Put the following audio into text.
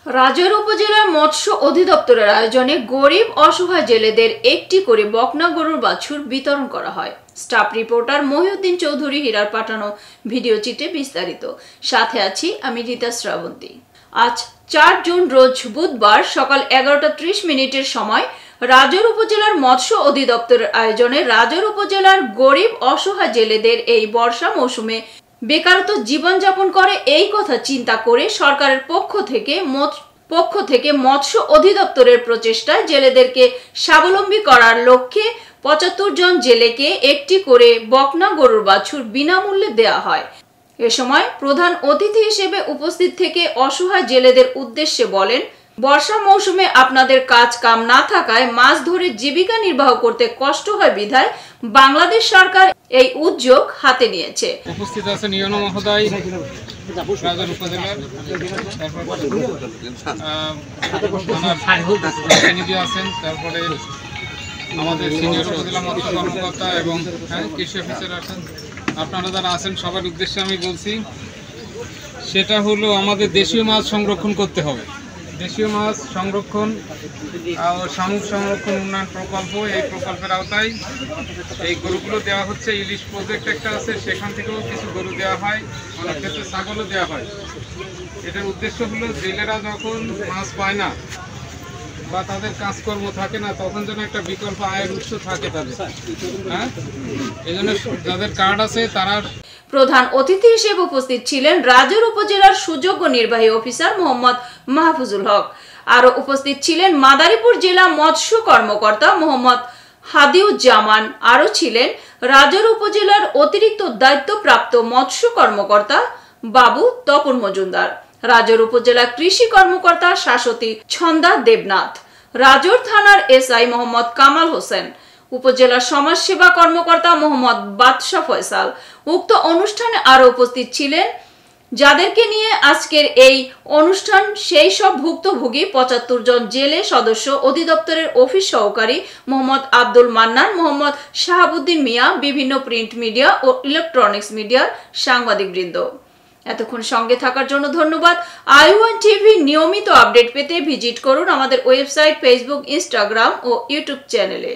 রাজৈর উপজেলার মৎস্য অধিদপ্তরের আয়োজনে গরিব অসহায় জেলেদের একটি করে বকনা গরুর বাছুর বিতরণ করা হয়। স্টাফ রিপোর্টার মহিউদ্দিন চৌধুরী হীরার পাঠানো ভিডিও চিত্রে বিস্তারিত। সাথে আছি আমি রীতা শ্রাবন্তী। আজ ৪ জুন রোজ বুধবার সকাল ১১:৩০ সময় রাজৈর উপজেলার মৎস্য অধিদপ্তরের আয়োজনে রাজৈর উপজেলার গরিব অসহায় জেলেদের এই বর্ষা মৌসুমে বেকারত্ব জীবনযাপন করে এই কথা চিন্তা করে সরকারের পক্ষ থেকে মৎস্য অধিদপ্তরের প্রচেষ্টায় জেলেদেরকে স্বাবলম্বী করার লক্ষ্যে ৭৫ জন জেলেকে একটি করে বকনা গরুর বাছুর বিনামূল্যে দেওয়া হয়। এ সময় প্রধান অতিথি হিসেবে উপস্থিত থেকে অসহায় জেলেদের উদ্দেশ্যে বলেন, বর্ষা মৌসুমে আপনাদের কাজ কাম না থাকায় মাছ ধরে জীবিকা নির্বাহ করতে কষ্ট হয় বিধায় বাংলাদেশ সরকার এই উদ্যোগ হাতে নিয়েছে। উপস্থিত আছেন ইউনো মহোদয়, রাজৈর উপজেলার প্রতিনিধি আছেন, তারপরে আমাদের সিনিয়র উপজেলা মৎস্য কর্মকর্তা এবং কৃষি অফিসার আছেন। আপনারা যারা আছেন সবার উদ্দেশ্যে আমি বলছি, সেটা হলো আমাদের দেশীয় মাছ সংরক্ষণ করতে হবে। দেশীয় মাছ সংরক্ষণ ও শামুক সংরক্ষণ উন্নয়ন প্রকল্প, এই প্রকল্পের আওতায় এই গরুগুলো দেওয়া হচ্ছে। ইলিশ প্রজেক্ট একটা আছে, সেখান থেকেও কিছু গরু দেওয়া হয়, অনেক ক্ষেত্রে ছাগলও দেওয়া হয়। এটার উদ্দেশ্য হলো জেলেরা যখন মাছ পায় না বা তাদের কাজকর্ম থাকে না, তখন যেন একটা বিকল্প আয়ের উৎস থাকে তাদের। এই জন্য যাদের কার্ড আছে তারা। প্রধান অতিথি হিসেবে উপস্থিত ছিলেন রাজৈর উপজেলার সুযোগ্য নির্বাহী অফিসার মোহাম্মদ মাহফুজুল হক। আরো উপস্থিত ছিলেন মাদারীপুর জেলা মৎস্য কর্মকর্তা মোহাম্মদ হাদিউজ্জামান। আরো ছিলেন রাজৈর উপজেলার অতিরিক্ত দায়িত্বপ্রাপ্ত মৎস্য কর্মকর্তা বাবু তপন মজুমদার, রাজৈর উপজেলা কৃষি কর্মকর্তা শাশ্বতী ছন্দা দেবনাথ, রাজৈর থানার এসআই মোহাম্মদ কামাল হোসেন, উপজেলা সমাজসেবা কর্মকর্তা মোহাম্মদ বাদশা ফয়সাল। উক্ত অনুষ্ঠানে আরো উপস্থিত ছিলেন যাদেরকে নিয়ে আজকের এই অনুষ্ঠান সেই সব ভুক্তভোগী ৭৫ জন জেলে সদস্য, অধিদপ্তরের অফিস সহকারী মোহাম্মদ আব্দুল মান্নান, মোহাম্মদ শাহাবুদ্দিন মিয়া, বিভিন্ন প্রিন্ট মিডিয়া ও ইলেকট্রনিক্স মিডিয়ার সাংবাদিকবৃন্দ। এতক্ষণ সঙ্গে থাকার জন্য ধন্যবাদ। i1 টিভি নিয়মিত আপডেট পেতে ভিজিট করুন আমাদের ওয়েবসাইট, ফেসবুক, ইনস্টাগ্রাম ও ইউটিউব চ্যানেলে।